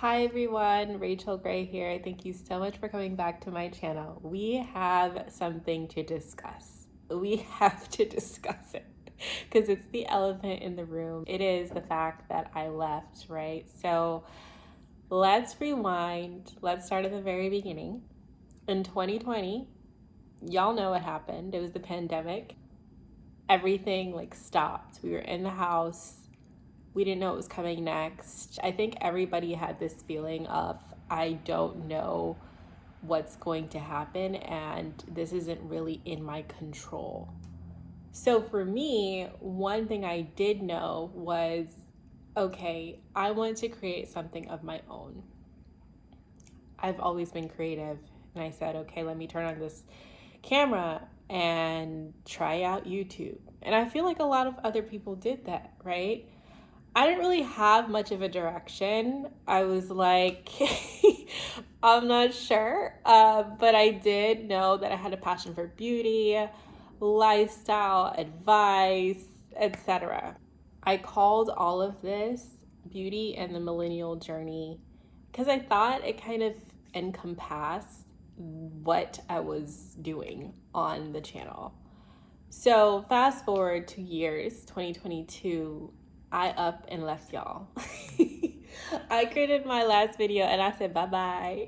Hi everyone, Rachel Gray here. Thank you so much for coming back to my channel. We have something to discuss. We have to discuss it because it's the elephant in the room. It is the fact that I left, right? So let's rewind. Let's start at the very beginning. In 2020, y'all know what happened. It was the pandemic. Everything stopped. We were in the house. We didn't know what was coming next. I think everybody had this feeling of, I don't know what's going to happen and this isn't really in my control. So for me, one thing I did know was, okay, I want to create something of my own. I've always been creative, and I said, okay, let me turn on this camera and try out YouTube. And I feel like a lot of other people did that, right? I didn't really have much of a direction. I was like, I'm not sure. But I did know that I had a passion for beauty, lifestyle, advice, etc. I called all of this Beauty and the Millennial Journey because I thought it kind of encompassed what I was doing on the channel. So fast forward 2 years, 2022, I up and left y'all. I created my last video and I said bye-bye.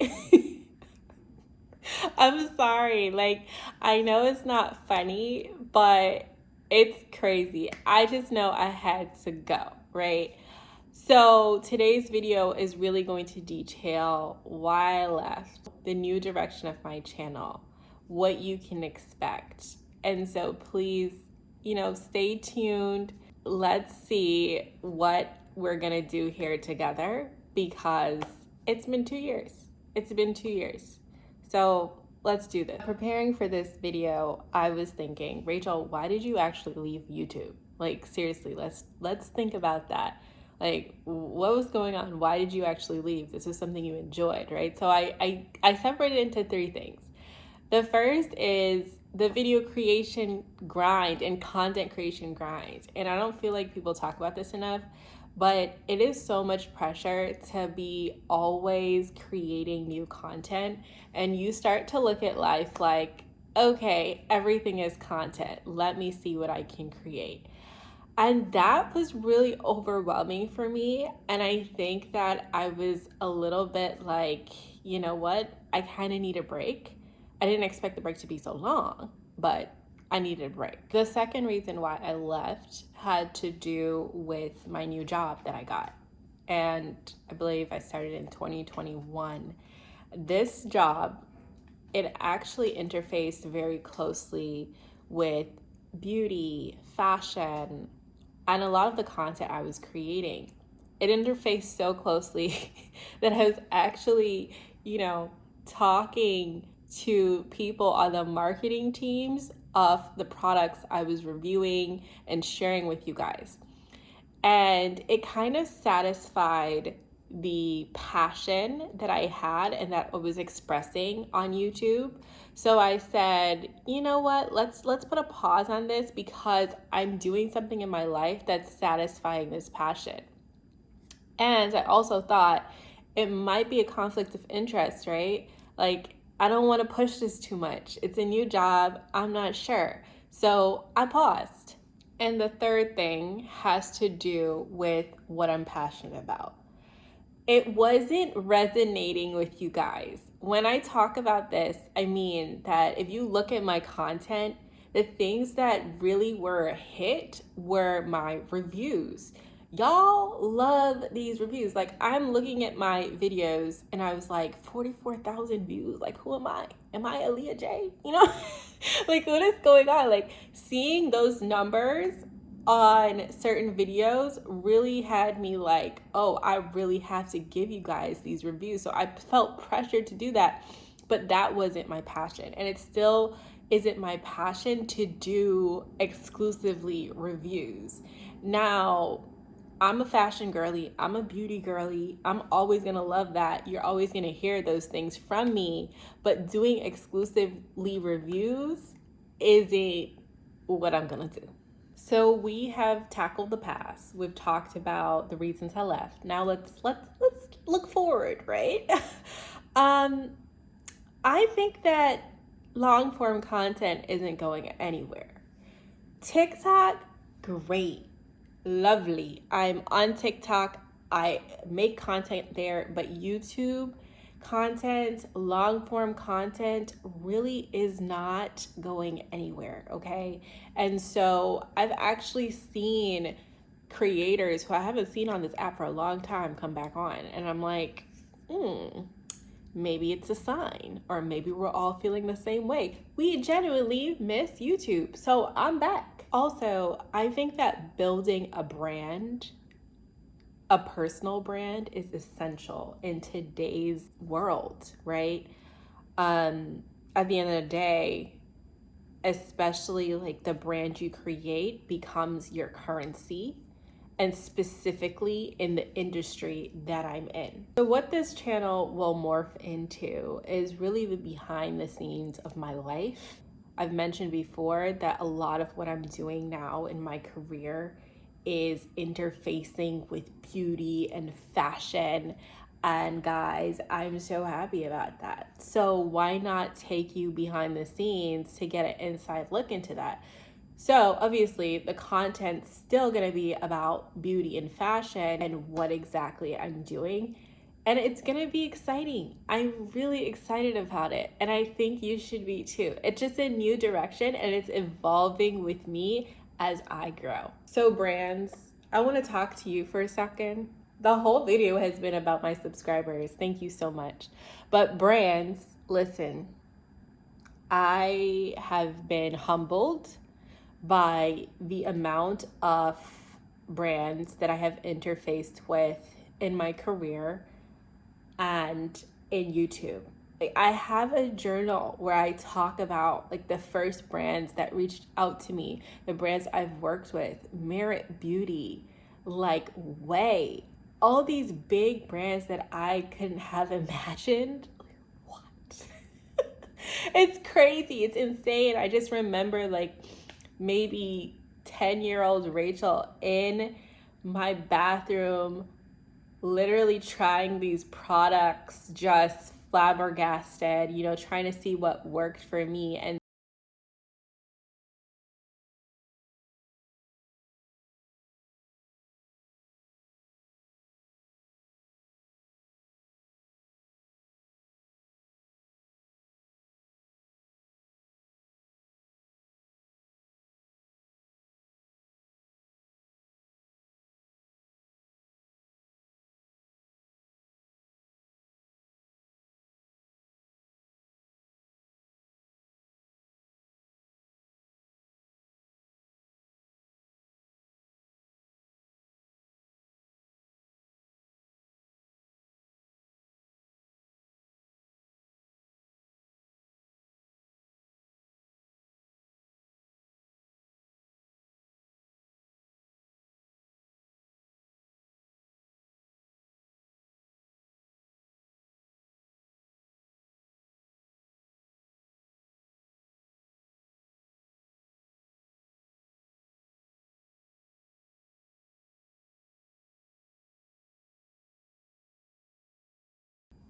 I'm sorry. I know it's not funny, but it's crazy. I just know I had to go, right? So today's video is really going to detail why I left, the new direction of my channel, what you can expect. And so please, stay tuned. Let's see what we're gonna do here together because it's been 2 years. It's been 2 years. So let's do this. Preparing for this video, I was thinking, Rachel, why did you actually leave YouTube? Seriously, let's think about that. What was going on? Why did you actually leave? This was something you enjoyed, right? So I separated into three things. The first is the video creation grind and content creation grind. And I don't feel like people talk about this enough, but it is so much pressure to be always creating new content. And you start to look at life like, okay, everything is content. Let me see what I can create. And that was really overwhelming for me. And I think that I was a little bit like, you know what? I kind of need a break. I didn't expect the break to be so long, but I needed a break. The second reason why I left had to do with my new job that I got. And I believe I started in 2021. This job, it actually interfaced very closely with beauty, fashion, and a lot of the content I was creating. It interfaced so closely that I was actually, talking to people on the marketing teams of the products I was reviewing and sharing with you guys. And it kind of satisfied the passion that I had and that I was expressing on YouTube. So I said, you know what, let's put a pause on this because I'm doing something in my life that's satisfying this passion. And I also thought it might be a conflict of interest, right? I don't want to push this too much. It's a new job. I'm not sure. So I paused. And the third thing has to do with what I'm passionate about. It wasn't resonating with you guys. When I talk about this, I mean that if you look at my content, the things that really were a hit were my reviews. Y'all love these reviews. I'm looking at my videos and I was like, 44,000 views. Who am I? Am I Aaliyah J? What is going on? Seeing those numbers on certain videos really had me like, oh, I really have to give you guys these reviews. So I felt pressured to do that, but that wasn't my passion. And it still isn't my passion to do exclusively reviews. Now, I'm a fashion girly. I'm a beauty girly. I'm always going to love that. You're always going to hear those things from me. But doing exclusively reviews isn't what I'm going to do. So we have tackled the past. We've talked about the reasons I left. Now let's look forward, right? um, I think that long form content isn't going anywhere. TikTok, great, lovely. I'm on TikTok. I make content there, but YouTube content, long form content really is not going anywhere, okay? And so I've actually seen creators who I haven't seen on this app for a long time come back on, and I'm like, maybe it's a sign, or maybe we're all feeling the same way. We genuinely miss YouTube, so I'm back. Also, I think that building a brand, a personal brand, is essential in today's world, right? At the end of the day, especially like the brand you create becomes your currency, and specifically in the industry that I'm in. So what this channel will morph into is really the behind the scenes of my life. I've mentioned before that a lot of what I'm doing now in my career is interfacing with beauty and fashion. And guys, I'm so happy about that. So why not take you behind the scenes to get an inside look into that? So obviously the content's still gonna be about beauty and fashion and what exactly I'm doing. And it's gonna be exciting. I'm really excited about it. And I think you should be too. It's just a new direction and it's evolving with me as I grow. So brands, I wanna talk to you for a second. The whole video has been about my subscribers. Thank you so much. But brands, listen, I have been humbled by the amount of brands that I have interfaced with in my career and in YouTube. Like, I have a journal where I talk about like the first brands that reached out to me, the brands I've worked with, Merit Beauty, like Way, all these big brands that I couldn't have imagined. What? It's crazy. It's insane. I just remember like maybe 10-year-old Rachel in my bathroom, literally trying these products, just flabbergasted, trying to see what worked for me. And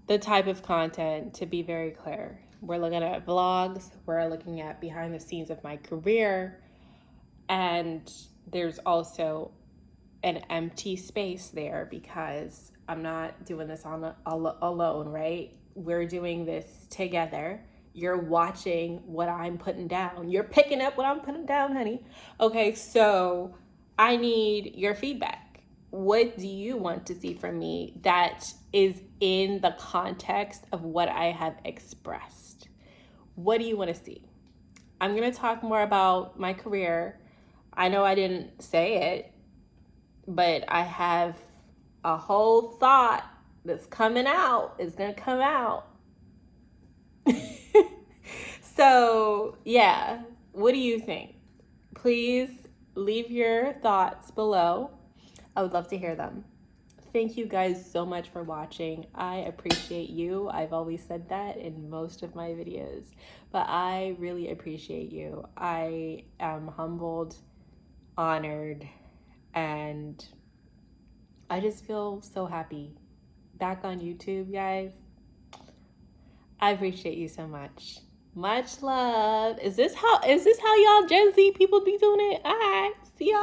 the type of content, to be very clear, we're looking at vlogs, we're looking at behind the scenes of my career, and there's also an empty space there because I'm not doing this alone, right? We're doing this together. You're watching what I'm putting down. You're picking up what I'm putting down, honey. Okay, so I need your feedback. What do you want to see from me that is in the context of what I have expressed? What do you want to see? I'm going to talk more about my career. I know I didn't say it, but I have a whole thought that's coming out. It's going to come out. So, yeah, what do you think? Please leave your thoughts below. I would love to hear them. Thank you guys so much for watching. I appreciate you. I've always said that in most of my videos, but I really appreciate you. I am humbled, honored, and I just feel so happy back on YouTube, guys. I appreciate you so much. Much love. Is this how y'all Gen Z people be doing it? All right. See y'all.